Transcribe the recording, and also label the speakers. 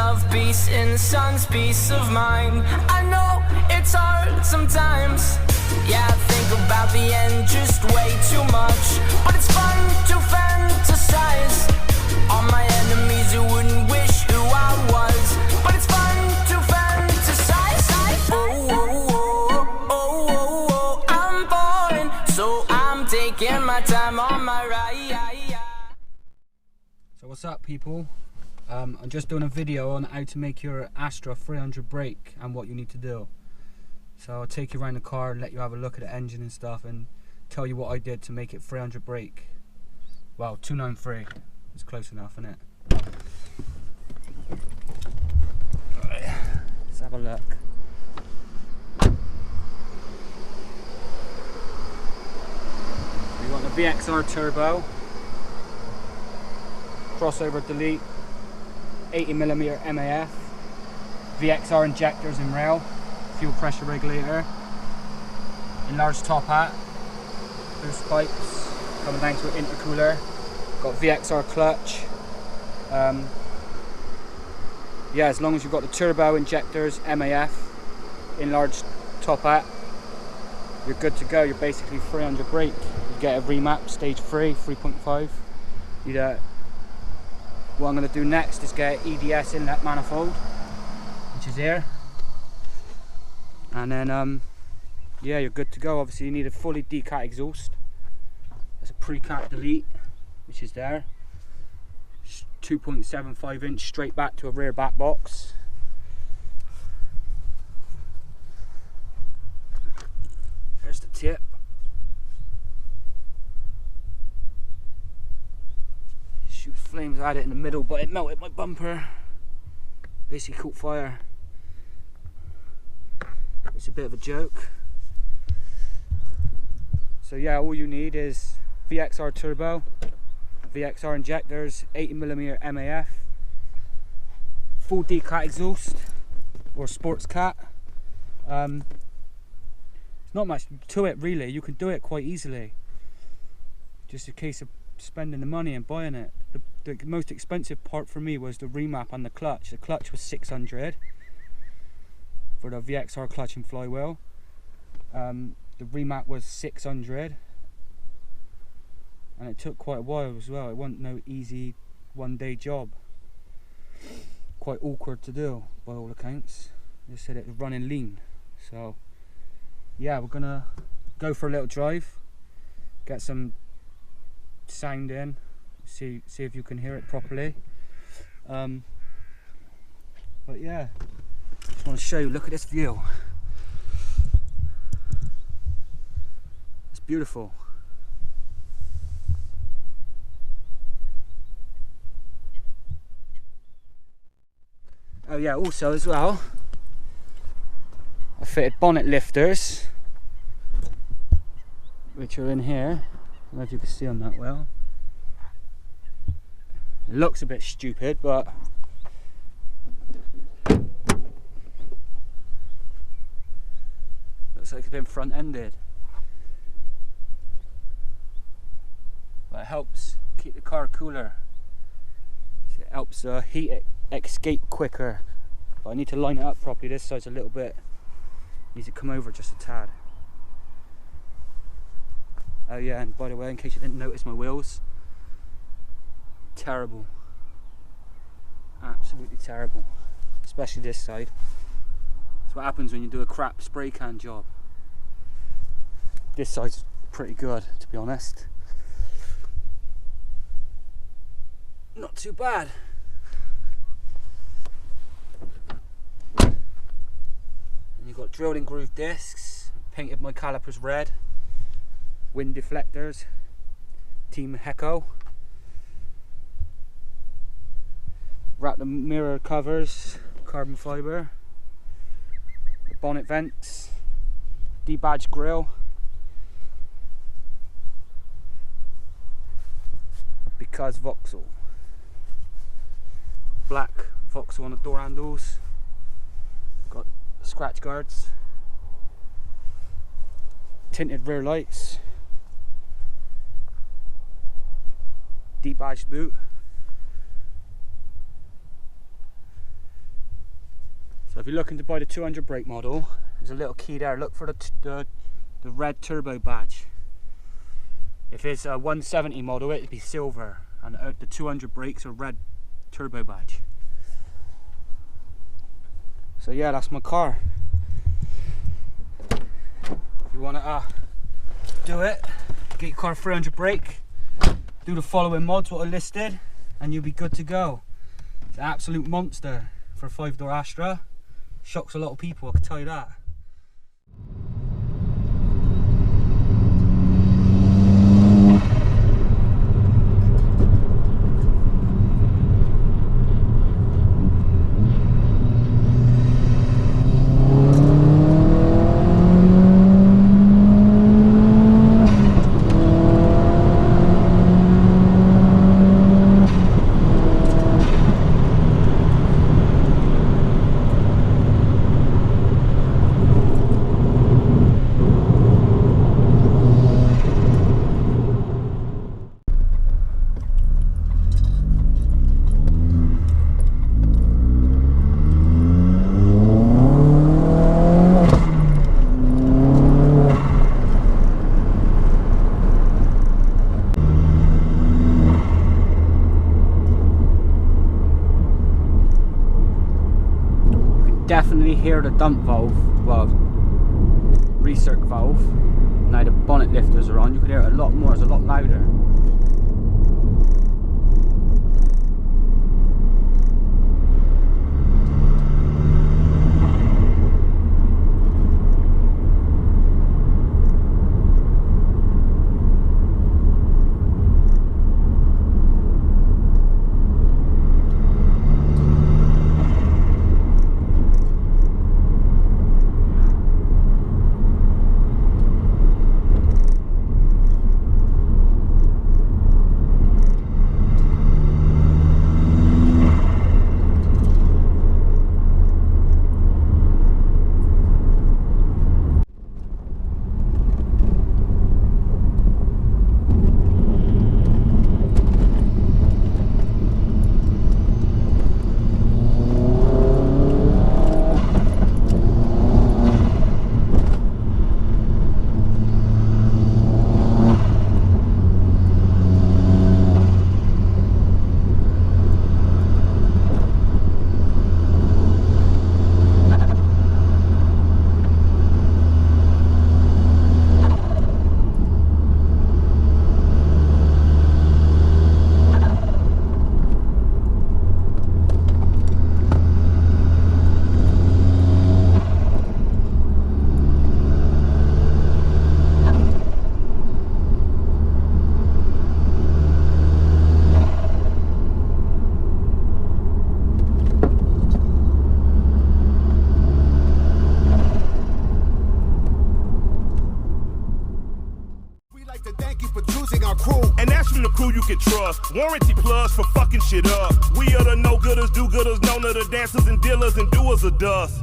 Speaker 1: love, peace in the sun's peace of mind. I know it's hard sometimes. Yeah, I think about the end just way too much, but it's fun to fantasize on my enemies who wouldn't wish who I was. But it's fun to fantasize. Oh, oh, oh, oh, oh, oh, I'm falling, so I'm taking my time on my ride.
Speaker 2: So what's up, people? I'm just doing a video on how to make your Astra 300 brake and what you need to do. So I'll take you around the car and let you have a look at the engine and stuff and tell you what I did to make it 300 brake. Well, 293 is close enough, isn't it? Right, let's have a look. We got the VXR turbo, crossover delete, 80mm MAF, VXR injectors in rail, fuel pressure regulator, enlarged top hat, boost pipes coming down to an intercooler, got VXR clutch. Yeah, as long as you've got the turbo, injectors, MAF, enlarged top hat, you're good to go. You're basically 300 brake. You get a remap stage 3, 3.5. What I'm going to do next is get EDS inlet manifold, which is here, and then yeah, you're good to go. Obviously you need a fully decat exhaust. There's a pre-cat delete, which is there, 2.75 inch straight back to a rear back box. There's the tip. Shoots flames. I had it in the middle, but it melted my bumper. Basically caught fire. It's a bit of a joke. So yeah, all you need is VXR turbo, VXR injectors, 80mm MAF, full decat exhaust or sports cat. There's not much to it really. You can do it quite easily. Just a case of spending the money and buying it. The most expensive part for me was the remap and the clutch. The clutch was 600 for the VXR clutch and flywheel. The remap was 600, and it took quite a while as well. It wasn't no easy one-day job. Quite awkward to do by all accounts. They said it was running lean. So yeah, we're gonna go for a little drive, get some sound in, see if you can hear it properly. But yeah, just want to show you. Look at this view. It's beautiful. Oh yeah, also as well, I fitted bonnet lifters, which are in here. I don't know if you can see them that well. It looks a bit stupid, but looks like it's been front-ended. But it helps keep the car cooler. It helps heat escape quicker. But I need to line it up properly. This side's a little bit, needs to come over just a tad. Oh yeah, and by the way, in case you didn't notice my wheels, terrible, absolutely terrible, especially this side. That's what happens when you do a crap spray can job. This side's pretty good, to be honest. Not too bad. And you've got drilled in groove discs, painted my calipers red, wind deflectors, Team Hecko. Wrap the mirror covers, carbon fibre, the bonnet vents, debadged grille, because Vauxhall, black Vauxhall on the door handles, got scratch guards, tinted rear lights, debadged boot. if you're looking to buy the 200 brake model, there's a little key there. Look for the red turbo badge. If it's a 170 model, it'd be silver, and the 200 brakes are red turbo badge. So yeah, that's my car. If you want to do it, get your car 300 brake, do the following mods what I listed, and you'll be good to go. It's an absolute monster for a 5-door Astra. Shocks a lot of people, I can tell you that. Definitely hear the dump valve, well, recirc valve. Now the bonnet lifters are on, you can hear it a lot more, it's a lot louder.
Speaker 3: And that's from the crew you can trust. Warranty plus for fucking shit up. We are the no-gooders, do-gooders, known of the dancers and dealers and doers of dust.